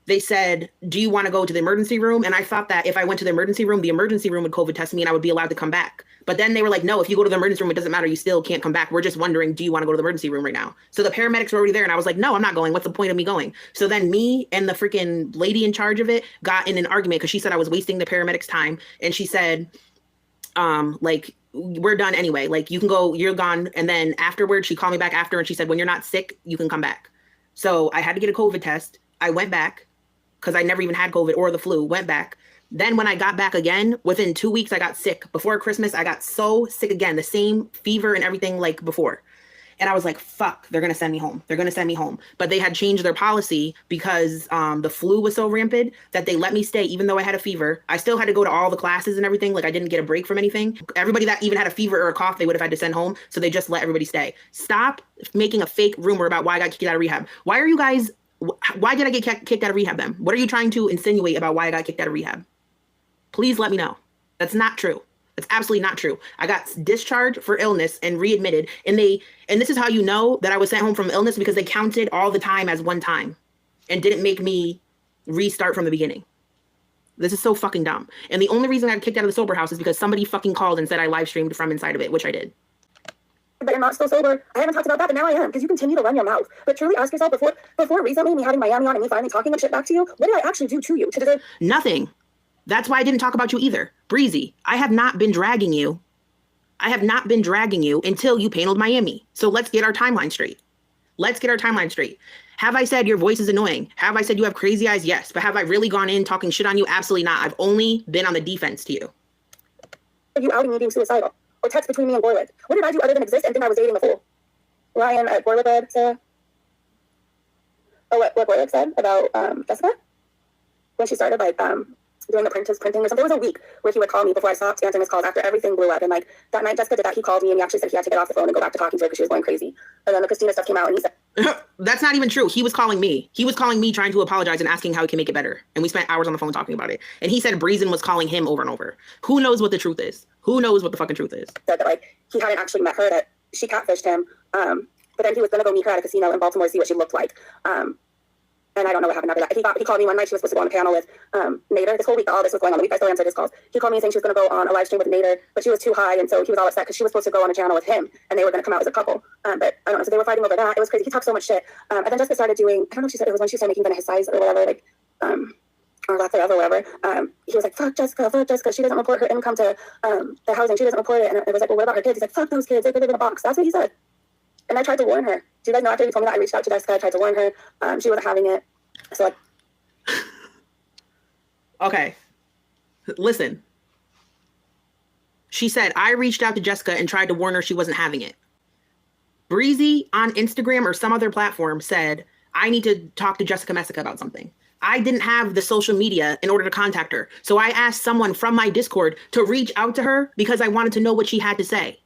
they said, do you want to go to the emergency room? And I thought that if I went to the emergency room would COVID test me and I would be allowed to come back. But then they were like, no, if you go to the emergency room, it doesn't matter. You still can't come back. We're just wondering, do you want to go to the emergency room right now? So the paramedics were already there. And I was like, no, I'm not going. What's the point of me going? So then me and the freaking lady in charge of it got in an argument because she said I was wasting the paramedics' time. And she said, like, we're done anyway. Like, you can go, you're gone. And then afterwards, she called me back after and she said, when you're not sick, you can come back. So I had to get a COVID test. I went back because I never even had COVID or the flu, went back. Then when I got back again, within 2 weeks, I got sick. Before Christmas, I got so sick again, the same fever and everything like before. And I was like, fuck, they're going to send me home. They're going to send me home. But they had changed their policy because the flu was so rampant that they let me stay, even though I had a fever. I still had to go to all the classes and everything. Like, I didn't get a break from anything. Everybody that even had a fever or a cough, they would have had to send home. So they just let everybody stay. Stop making a fake rumor about why I got kicked out of rehab. Why are you guys, why did I get kicked out of rehab then? What are you trying to insinuate about why I got kicked out of rehab? Please let me know. That's not true. It's absolutely not true. I got discharged for illness and readmitted. And this is how you know that I was sent home from illness, because they counted all the time as one time and didn't make me restart from the beginning. This is so fucking dumb. And the only reason I got kicked out of the sober house is because somebody fucking called and said I live streamed from inside of it, which I did. But you're not still sober. I haven't talked about that, but now I am, because you continue to run your mouth. But truly ask yourself, before recently me having Miami on and me finally talking and shit back to you, what did I actually do to you to deserve? Nothing. That's why I didn't talk about you either. Breezy, I have not been dragging you. I have not been dragging you until you paneled Miami. So let's get our timeline straight. Let's get our timeline straight. Have I said your voice is annoying? Have I said you have crazy eyes? Yes. But have I really gone in talking shit on you? Absolutely not. I've only been on the defense to you. You outing me being suicidal? Or text between me and Gorl? What did I do other than exist and think I was dating a fool? Ryan at Gorl said, Sarah? Oh, what Gorl said about Jessica? When she started, like, doing the printing or something. There was a week where he would call me before I stopped answering his calls after everything blew up. And like that night Jessica did that, he called me and he actually said he had to get off the phone and go back to talking to her because she was going crazy. And then the Christina stuff came out and he said, that's not even true. He was calling me. He was calling me trying to apologize and asking how he can make it better. And we spent hours on the phone talking about it. And he said Breezy was calling him over and over. Who knows what the truth is? Who knows what the fucking truth is? Said that like he hadn't actually met her, that she catfished him. But then he was going to go meet her at a casino in Baltimore to see what she looked like. And I don't know what happened after that. He called me one night. She was supposed to go on a panel with Nader. This whole week, all this was going on. The week I still answered his calls. He called me saying she was going to go on a live stream with Nader, but she was too high. And so he was all upset because she was supposed to go on a channel with him and they were going to come out as a couple. But I don't know. So they were fighting over that. It was crazy. He talked so much shit. And then Jessica started doing, I don't know if she said it was when she started making fun of his size or whatever, like, or lack thereof or whatever. He was like, fuck Jessica. She doesn't report her income to the housing. She doesn't report it. And it was like, well, what about her kids? He's like, fuck those kids. They could live in a box. That's what he said. And I tried to warn her. Do you guys know after he told me that, I reached out to Jessica. I tried to warn her. She wasn't having it. So like, okay, listen. She said, I reached out to Jessica and tried to warn her she wasn't having it. Breezy on Instagram or some other platform said, I need to talk to Jessica Messica about something. I didn't have the social media in order to contact her. So I asked someone from my Discord to reach out to her because I wanted to know what she had to say.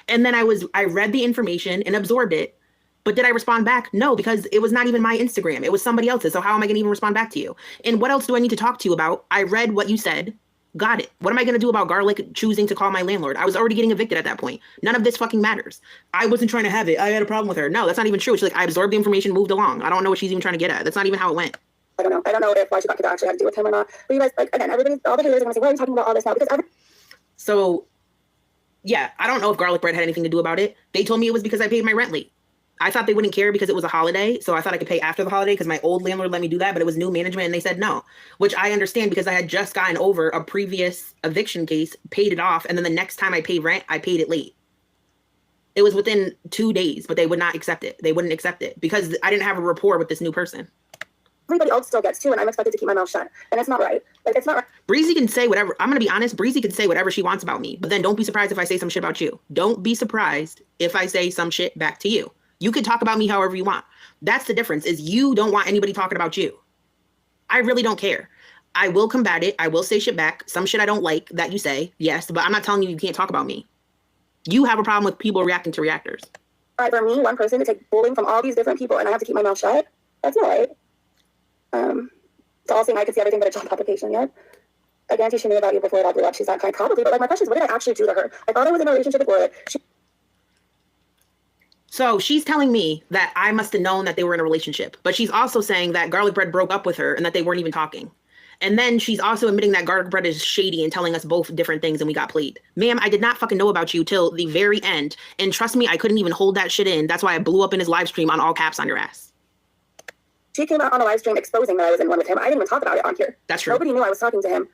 And then I read the information and absorbed it. But did I respond back? No, because it was not even my Instagram. It was somebody else's. So how am I going to even respond back to you? And what else do I need to talk to you about? I read what you said. Got it. What am I going to do about Garlic choosing to call my landlord? I was already getting evicted at that point. None of this fucking matters. I wasn't trying to have it. I had a problem with her. No, that's not even true. She's like, I absorbed the information, moved along. I don't know what she's even trying to get at. That's not even how it went. I don't know. I don't know if why she got kicked out actually had to do with him or not. But you guys, like, again, everybody, all the haters are going to say, why are you talking about all this now? Because So, yeah, I don't know if Garlic Bread had anything to do about it. They told me it was because I paid my rent late. I thought they wouldn't care because it was a holiday. So I thought I could pay after the holiday because my old landlord let me do that, but it was new management and they said no, which I understand because I had just gotten over a previous eviction case, paid it off. And then the next time I paid rent, I paid it late. It was within 2 days, but they would not accept it. They wouldn't accept it because I didn't have a rapport with this new person. Everybody else still gets too, and I'm expected to keep my mouth shut. And it's not right. Like, it's not right. Breezy can say whatever. I'm going to be honest. Breezy can say whatever she wants about me, but then don't be surprised if I say some shit about you. Don't be surprised if I say some shit back to you. You can talk about me however you want. That's the difference, is you don't want anybody talking about you. I really don't care. I will combat it. I will say shit back. Some shit I don't like that you say, yes, but I'm not telling you you can't talk about me. You have a problem with people reacting to reactors. All right, for me, one person to take bullying from all these different people and I have to keep my mouth shut, that's not right. to all saying I could see everything but a job application yet. I guarantee she knew about you before it all blew up. She's that kind, probably. But like, my question is, what did I actually do to her? I thought I was in a relationship with Gorl. So she's telling me that I must have known that they were in a relationship, but she's also saying that Garlic Bread broke up with her and that they weren't even talking. And then she's also admitting that Garlic Bread is shady and telling us both different things and we got played. Ma'am, I did not fucking know about you till the very end. And trust me, I couldn't even hold that shit in. That's why I blew up in his live stream on all caps on your ass. She came out on a live stream exposing that I was in one with him. I didn't even talk about it on here. That's true. Nobody knew I was talking to him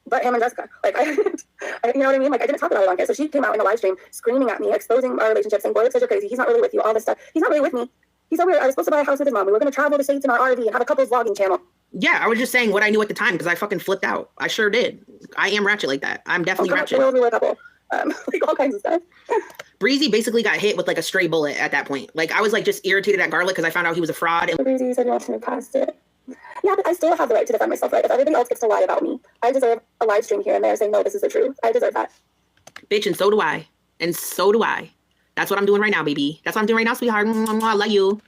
but him and Jessica. Like, you know what I mean? Like, I didn't talk about it on here. So she came out in a live stream screaming at me, exposing our relationship, saying, Gorl says you're crazy. He's not really with you, all this stuff. He's not really with me. He's over here. I was supposed to buy a house with his mom. We were going to travel the States in our RV and have a couples vlogging channel. Yeah, I was just saying what I knew at the time because I fucking flipped out. I sure did. I am ratchet like that. I'm definitely ratchet. We were a couple. Like, all kinds of stuff. Breezy basically got hit with like a stray bullet at that point. Like, I was like just irritated at Garlic because I found out he was a fraud. And Breezy said you want to move past it. Yeah, but I still have the right to defend myself, right? If everybody else gets to lie about me, I deserve a live stream here and there saying, no, this is the truth. I deserve that. Bitch, and so do I. And so do I. That's what I'm doing right now, baby. That's what I'm doing right now, sweetheart. I love you.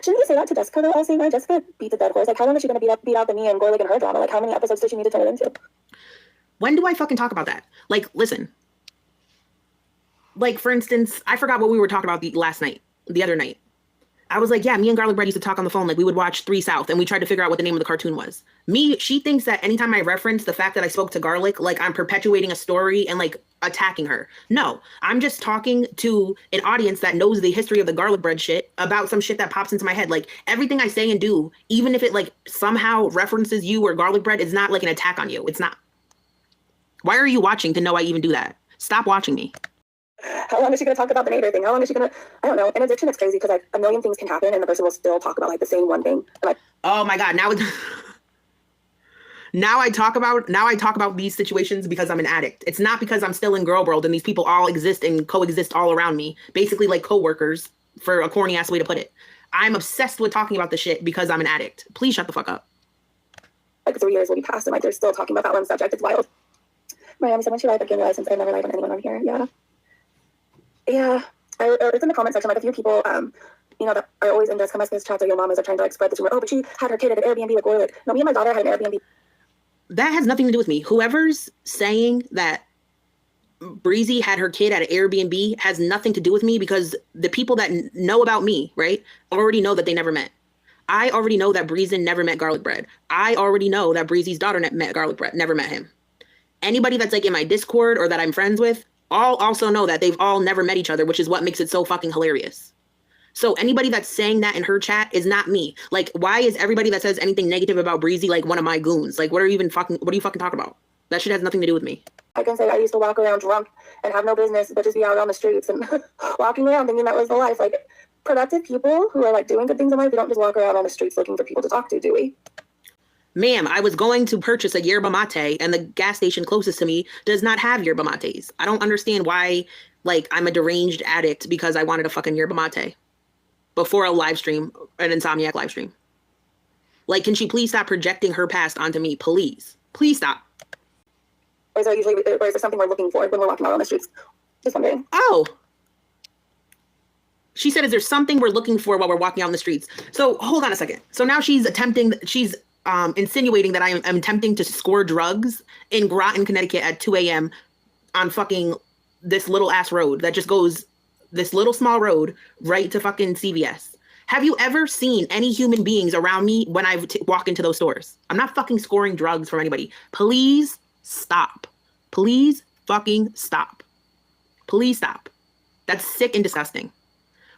Shouldn't you say that to Jessica, though? I was saying, Jessica beat the dead horse. Like, how long is she going to beat out the me and Gorl and her drama? Like, how many episodes does she need to turn it into? When do I fucking talk about that? Like, listen. Like, for instance, I forgot what we were talking about the other night. I was like, yeah, me and Garlic Bread used to talk on the phone. Like, we would watch 3 South and we tried to figure out what the name of the cartoon was. She thinks that anytime I reference the fact that I spoke to Garlic, like I'm perpetuating a story and like attacking her. No, I'm just talking to an audience that knows the history of the Garlic Bread shit about some shit that pops into my head. Like, everything I say and do, even if it like somehow references you or Garlic Bread, is not like an attack on you. It's not. Why are you watching to know I even do that? Stop watching me. How long is she going to talk about the neighbor thing? How long is she going to, I don't know. In addiction, it's crazy because like a million things can happen and the person will still talk about like the same one thing. And, like, oh my God. Now I talk about these situations because I'm an addict. It's not because I'm still in girl world and these people all exist and coexist all around me. Basically like coworkers, for a corny ass way to put it. I'm obsessed with talking about the shit because I'm an addict. Please shut the fuck up. Like 3 years will be past and like they're still talking about that one subject. It's wild. Miami said when she lied, I gained a license. I never lied on anyone on here. Yeah. Yeah, it's in the comment section, like a few people, you know, that are always in Jessica Messica's chats or your mamas are trying to like spread the rumor. Oh, but she had her kid at an Airbnb with Gorl. Like, no, me and my daughter had an Airbnb. That has nothing to do with me. Whoever's saying that Breezy had her kid at an Airbnb has nothing to do with me because the people that know about me, right, already know that they never met. I already know that Breezy never met Garlic Bread. I already know that Breezy's daughter met Garlic Bread, never met him. Anybody that's like in my Discord or that I'm friends with, all also know that they've all never met each other, which is what makes it so fucking hilarious. So anybody that's saying that in her chat is not me. Like, why is everybody that says anything negative about Breezy like one of my goons? Like, what are you fucking talking about? That shit has nothing to do with me. I can say I used to walk around drunk and have no business but just be out on the streets and walking around thinking that was the life. Like, productive people who are like doing good things in life, we don't just walk around on the streets looking for people to talk to, do we? Ma'am, I was going to purchase a yerba mate and the gas station closest to me does not have yerba mates. I don't understand why, like, I'm a deranged addict because I wanted a fucking yerba mate before a live stream, an Insomniac live stream. Like, can she please stop projecting her past onto me? Please. Please stop. Or is there something we're looking for when we're walking out on the streets? Just wondering. Oh. She said, is there something we're looking for while we're walking out on the streets? So hold on a second. So now she's insinuating that I am attempting to score drugs in Groton, Connecticut at 2 a.m. on fucking this little ass road that just goes, this little small road right to fucking CVS. Have you ever seen any human beings around me when I walk into those stores? I'm not fucking scoring drugs from anybody. Please stop. Please fucking stop. Please stop. That's sick and disgusting.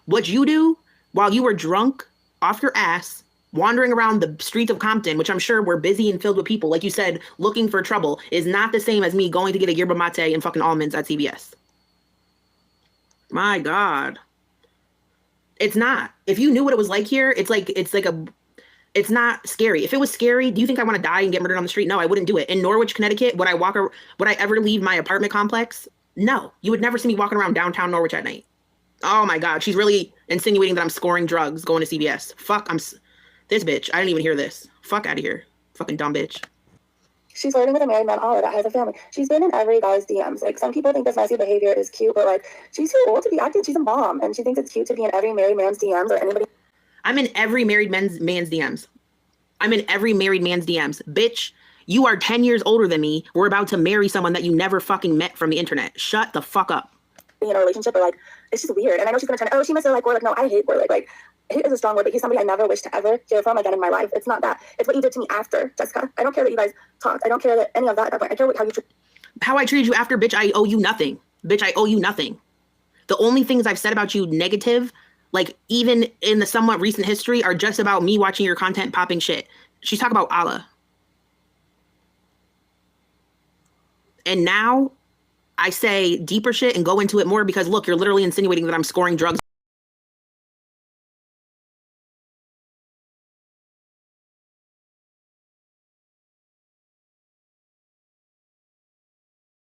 What you do while you were drunk off your ass wandering around the streets of Compton, which I'm sure were busy and filled with people, like you said, looking for trouble, is not the same as me going to get a yerba mate and fucking almonds at CVS. My God. It's not. If you knew what it was like here, it's not scary. If it was scary, do you think I want to die and get murdered on the street? No, I wouldn't do it. In Norwich, Connecticut, would I ever leave my apartment complex? No. You would never see me walking around downtown Norwich at night. Oh my God. She's really insinuating that I'm scoring drugs going to CVS. Fuck, this bitch. I didn't even hear this. Fuck out of here. Fucking dumb bitch. She's flirting with a married man, that has a family. She's been in every guy's DMs. Like, some people think this messy behavior is cute, but like, she's too old to be acting. She's a mom, and she thinks it's cute to be in every married man's DMs or anybody. I'm in every married man's DMs. I'm in every married man's DMs. Bitch, you are 10 years older than me. We're about to marry someone that you never fucking met from the internet. Shut the fuck up. Being in a relationship, or like, it's just weird. And I know she's gonna try to, oh, she must have like Gorl. Like, no, I hate Gorl. Like, hate is a strong word, but he's somebody I never wish to ever hear from again in my life. It's not that. It's what you did to me after, Jessica. I don't care that you guys talked. I don't care that any of that at that point. I care how you how I treated you after, bitch. I owe you nothing. Bitch, I owe you nothing. The only things I've said about you negative, like even in the somewhat recent history, are just about me watching your content popping shit. She's talking about Allah. And now I say deeper shit and go into it more because look, you're literally insinuating that I'm scoring drugs